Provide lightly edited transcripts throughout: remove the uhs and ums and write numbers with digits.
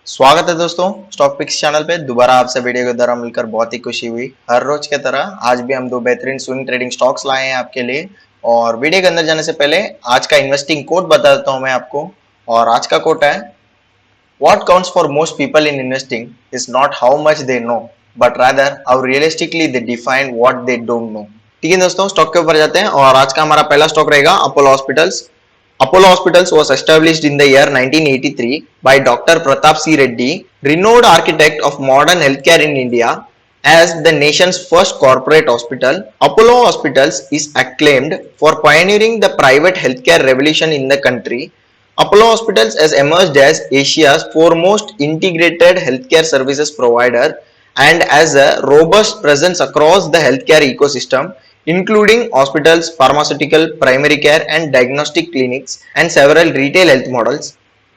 स्वागत है दोस्तों स्टॉक पिक्स चैनल पे दोबारा आपसे वीडियो के द्वारा मिलकर बहुत ही खुशी हुई। हर रोज के तरह आज भी हम दो बेहतरीन स्विंग ट्रेडिंग स्टॉक्स लाए हैं आपके लिए। और वीडियो के अंदर जाने से पहले आज का इन्वेस्टिंग कोड बता देता हूं मैं आपको। और आज का कोड है what counts for most people in investing is not how much they know but rather how realistically they define what they don't know. ठीक है दोस्तों, स्टॉक के ऊपर जाते हैं और आज का हमारा पहला स्टॉक रहेगा Apollo hospitals. Apollo Hospitals was established in the year 1983 by Dr. Pratap C. Reddy, renowned architect of modern healthcare in India, as the nation's first corporate hospital. Apollo Hospitals is acclaimed for pioneering the private healthcare revolution in the country. Apollo Hospitals has emerged as Asia's foremost integrated healthcare services provider and has a robust presence across the healthcare ecosystem, including hospitals, pharmaceutical, primary care and diagnostic clinics, and several retail health models.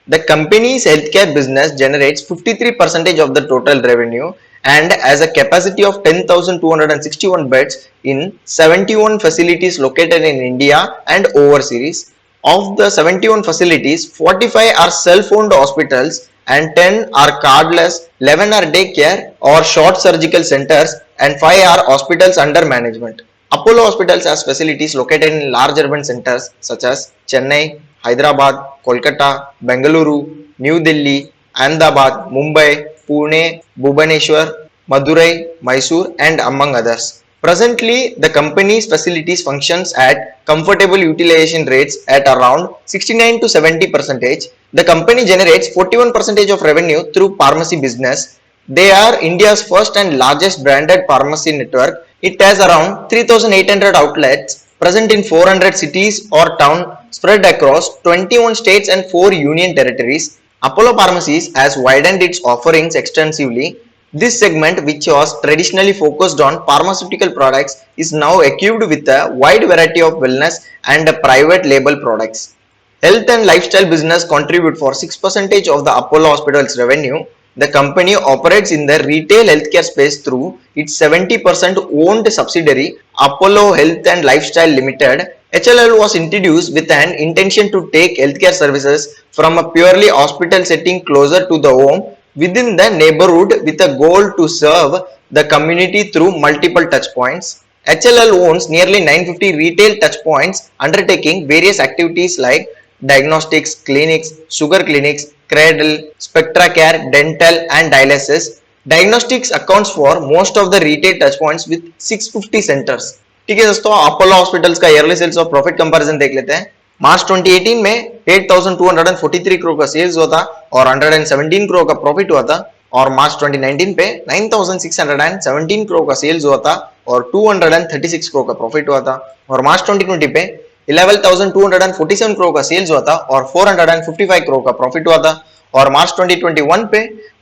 The company's healthcare business generates 53% of the total revenue and has a capacity of 10,261 beds in 71 facilities located in India and overseas. Of the 71 facilities, 45 are self-owned hospitals and 10 are cardless, 11 are daycare or short surgical centers, and 5 are hospitals under management. Apollo Hospitals has facilities located in large urban centers such as Chennai, Hyderabad, Kolkata, Bengaluru, New Delhi, Ahmedabad, Mumbai, Pune, Bhubaneswar, Madurai, Mysore, and among others. Presently, the company's facilities functions at comfortable utilization rates at around 69 to 70%. The company generates 41% of revenue through pharmacy business. They are India's first and largest branded pharmacy network. It has around 3,800 outlets present in 400 cities or towns spread across 21 states and 4 union territories. Apollo Pharmacies has widened its offerings extensively. This segment, which was traditionally focused on pharmaceutical products, is now equipped with a wide variety of wellness and private label products. Health and lifestyle business contribute for 6% of the Apollo Hospitals revenue. The company operates in the retail healthcare space through its 70% owned subsidiary Apollo Health and Lifestyle Limited. HLL was introduced with an intention to take healthcare services from a purely hospital setting closer to the home within the neighborhood with a goal to serve the community through multiple touchpoints. HLL owns nearly 950 retail touchpoints undertaking various activities like diagnostics, clinics, sugar clinics, cradle, spectra care, dental and dialysis. Diagnostics accounts for most of the retail touchpoints with 650 centers. ठीक है दोस्तों, Apollo hospitals का yearly sales और profit comparison देख लेते हैं। मार्च 2018 में 8,243 करोड़ का सेल्स हुआ था और 117 करोड़ का प्रॉफिट हुआ था। और मार्च 2019 पे 9,617 करोड़ का सेल्स हुआ था और 236 करोड़ का प्रॉफिट हुआ था। और मार्च 2020 पे 11,247 करोड़ का सेल्स हुआ था और 455 करोड़ का प्रॉफिट हुआ था। और मार्च 2021 पे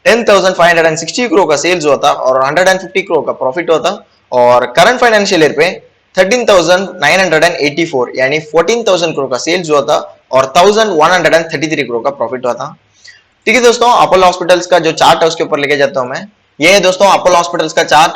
10,560 करोड़ का सेल्स हुआ था और 150 करोड़ का प्रॉफिट हुआ था। और करंट फाइनेंशियल ईयर पे 13,984 यानी 14,000 करोड़ का सेल्स हुआ था और 1,133 करोड़ का प्रॉफिट हुआ था। ठीक है दोस्तों, अपोलो हॉस्पिटल्स का जो चार्ट है उसके ऊपर लेके जाता हूं मैं। ये है दोस्तों अपोलो हॉस्पिटल्स का चार्ट।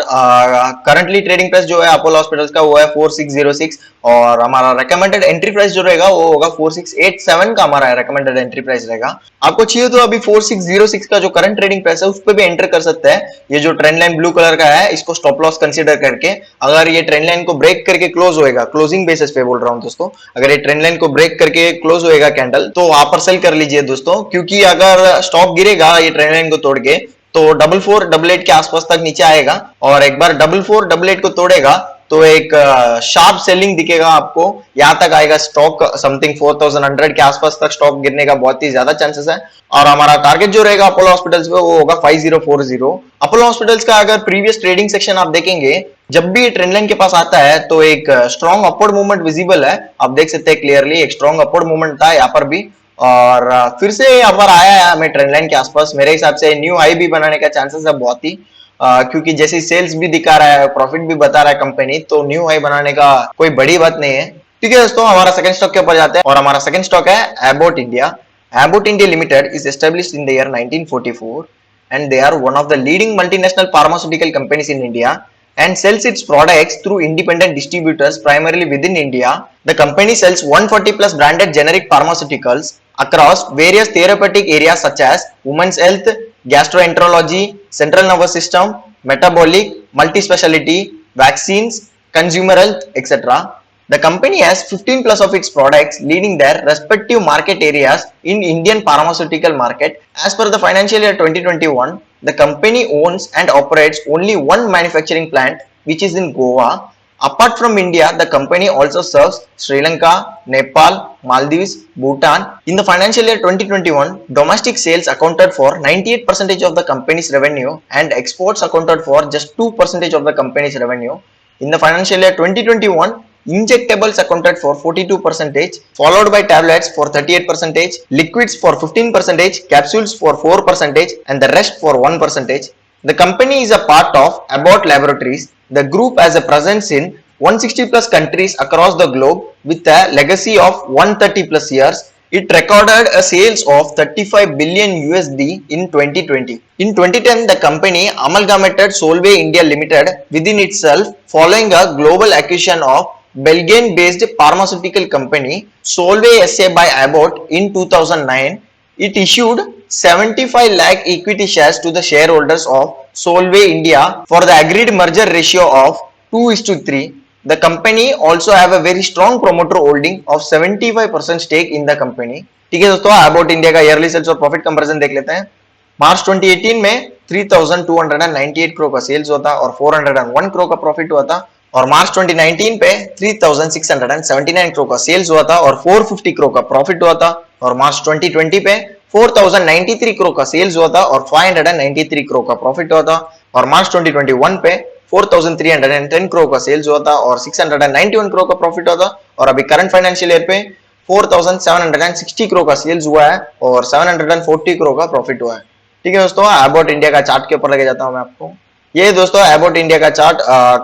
करंटली ट्रेडिंग प्राइस जो है अपोलो हॉस्पिटल्स का वो है 4606 और हमारा रेकमेंडेड एंट्री प्राइस जो रहेगा वो होगा 4687 का हमारा रेकमेंडेड एंट्री प्राइस रहेगा। आपको चाहिए तो अभी 4606 का जो करंट ट्रेडिंग प्राइस है उस पर भी एंटर कर सकते हैं। ये जो ट्रेंड लाइन ब्लू कलर का है इसको स्टॉप लॉस कंसीडर करके अगर ये ट्रेंड लाइन को ब्रेक करके क्लोज होएगा, क्लोजिंग बेसिस पे बोल रहा हूं दोस्तों, अगर ये ट्रेंड लाइन को ब्रेक करके क्लोज होएगा कैंडल तो वहां पर सेल कर लीजिए दोस्तों, क्योंकि अगर स्टॉक गिरेगा ये ट्रेंड लाइन को तोड़ के तो 4488 के आसपास तक नीचे आएगा और एक बार 4488 को तोड़ेगा तो एक शार्प सेलिंग दिखेगा आपको, यहां तक आएगा स्टॉक समथिंग 4100 के आसपास तक स्टॉक गिरने का बहुत ही ज्यादा चांसेस है। और हमारा टारगेट जो रहेगा अपोलो हॉस्पिटल्स पे वो होगा 5040। अपोलो हॉस्पिटल्स का अगर प्रीवियस ट्रेडिंग सेक्शन आप देखेंगे, जब भी ट्रेंड लाइन के पास आता है तो एक स्ट्रॉन्ग अपवर्ड मूवमेंट विजिबल है, आप देख सकते हैं क्लियरली एक स्ट्रॉन्ग अपवर्ड मूवमेंट था यहाँ पर भी और फिर से यहाँ पर आया है हमें ट्रेंड लाइन के आसपास। मेरे हिसाब से न्यू हाई भी बनाने का चांसेस है बहुत ही, क्योंकि जैसे सेल्स भी दिखा रहा है, प्रॉफिट भी बता रहा है कंपनी, तो न्यू हाई बनाने का कोई बड़ी बात नहीं है। ठीक है दोस्तों, हमारा सेकंड स्टॉक के ऊपर जाते हैं और हमारा सेकंड स्टॉक है Abbott India. Abbott India limited is established in the year 1944 and they are one of the leading multinational pharmaceutical companies in India and sells its products through independent distributors primarily within India. The company sells 140 plus branded generic pharmaceuticals across various therapeutic areas such as women's health, gastroenterology, central nervous system, metabolic, multi-specialty, vaccines, consumer health, etc. The company has 15 plus of its products leading their respective market areas in Indian pharmaceutical market. As per the financial year 2021, the company owns and operates only one manufacturing plant, which is in Goa. Apart from India, the company also serves Sri Lanka, Nepal, Maldives, Bhutan. In the financial year 2021, domestic sales accounted for 98% of the company's revenue and exports accounted for just 2% of the company's revenue. In the financial year 2021, injectables accounted for 42%, followed by tablets for 38%, liquids for 15%, capsules for 4%, and the rest for 1%. The company is a part of Abbott Laboratories. The group has a presence in 160 plus countries across the globe with a legacy of 130 plus years. It recorded a sales of 35 billion USD in 2020. In 2010, the company amalgamated Solvay India Limited within itself following a global acquisition of Belgian-based pharmaceutical company Solvay SA by Abbott in 2009. It issued 75 lakh equity shares to the shareholders of Solvay India for the agreed merger ratio of 2:3. The company also have a very strong promoter holding of 75% stake in the company. ठीक है दोस्तों, about India का yearly sales और profit comparison देख लेते हैं। मार्च 2018 में 3298 करोड़ का सेल्स हुआ था और 401 करोड़ का प्रॉफिट हुआ था, और मार्च 2019 पे 3679 करोड़ का सेल्स हुआ था और 450 करोड़ का प्रॉफिट हुआ था, और मार्च 2020 पे 4093 करोड़ का सेल्स हुआ था और 593 करोड़ का प्रॉफिट हुआ था, और मार्च 2021 पे 4310 करोड़ का सेल्स हुआ था और 691 करोड़ का प्रॉफिट हुआ था, और अभी करंट फाइनेंशियल ईयर पे 4760 करोड़ का सेल्स हुआ है और 740 करोड़ का प्रॉफिट हुआ है। ठीक है दोस्तों, अबाउट इंडिया का चार्ट के ऊपर लेके जाता हूं मैं आपको। ये दोस्तों अबाउट इंडिया का चार्ट,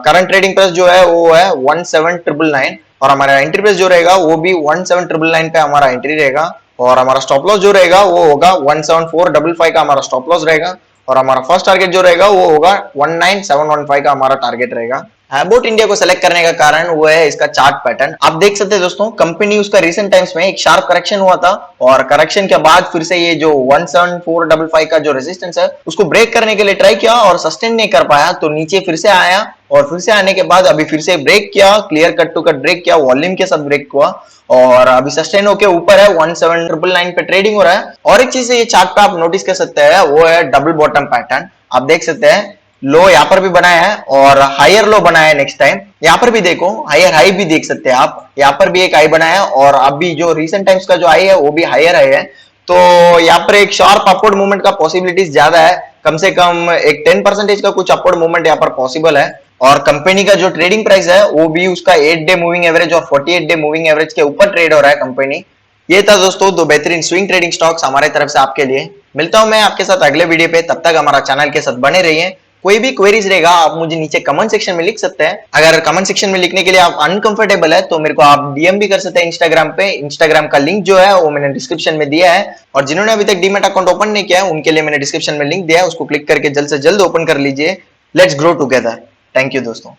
करंट ट्रेडिंग प्राइस जो है वो है 17999, और हमारा एंट्री प्राइस जो रहेगा वो भी 17999 पे हमारा एंट्री रहेगा, और हमारा स्टॉप लॉस जो रहेगा वो होगा 17455 का हमारा स्टॉप लॉस रहेगा, और हमारा फर्स्ट टारगेट जो रहेगा वो होगा 19715 का हमारा टारगेट रहेगा। अबाउट इंडिया को सेलेक्ट करने का कारण वो है इसका चार्ट पैटर्न। आप देख सकते हैं दोस्तों, कंपनी उसका रिसेंट टाइम्स में एक शार्प करेक्शन हुआ था, और करेक्शन के बाद फिर से ये जो 17455 का जो रेजिस्टेंस है उसको ब्रेक करने के लिए ट्राई किया और सस्टेन नहीं कर पाया, तो नीचे फिर से आया, और फिर से आने के बाद अभी फिर से ब्रेक किया, clear cut to cut break किया, वॉल्यूम के साथ ब्रेक हुआ, और अभी सस्टेन होके ऊपर है 17999 पे ट्रेडिंग हो रहा है। और एक चीज ये चार्ट पे आप नोटिस कर सकते हैं वो है डबल बॉटम पैटर्न। आप देख सकते हैं लो यहाँ पर भी बनाया है और हायर लो बनाया है, नेक्स्ट टाइम यहाँ पर भी देखो हायर हाई भी देख सकते हैं आप, यहाँ पर भी एक हाई बनाया है और अभी जो रिसेंट टाइम्स का जो हाई है वो भी हायर हाई है, तो यहाँ पर एक शार्प अपवर्ड मूवमेंट का पॉसिबिलिटीज ज्यादा है, कम से कम एक 10% का कुछ अपवर्ड मूवमेंट यहाँ पर पॉसिबल है। और कंपनी का जो ट्रेडिंग प्राइस है वो भी उसका 8 डे मूविंग एवरेज और 48 डे मूविंग एवरेज के ऊपर ट्रेड हो रहा है कंपनी। ये था दोस्तों दो बेहतरीन स्विंग ट्रेडिंग स्टॉक्स हमारे तरफ से आपके लिए। मिलता हूं मैं आपके साथ अगले वीडियो पे, तब तक हमारा चैनल के साथ बने रहिए। कोई भी क्वेरीज रहेगा आप मुझे नीचे कमेंट सेक्शन में लिख सकते हैं। अगर कमेंट सेक्शन में लिखने के लिए आप अनकंफर्टेबल है तो मेरे को आप डीएम भी कर सकते हैं इंस्टाग्राम पे। इंस्टाग्राम का लिंक जो है वो मैंने डिस्क्रिप्शन में दिया है, और जिन्होंने अभी तक डीमैट अकाउंट ओपन नहीं किया है उनके लिए मैंने डिस्क्रिप्शन में लिंक दिया है, उसको क्लिक करके जल्द से जल्द ओपन कर लीजिए। Let's grow together. Thank you दोस्तों।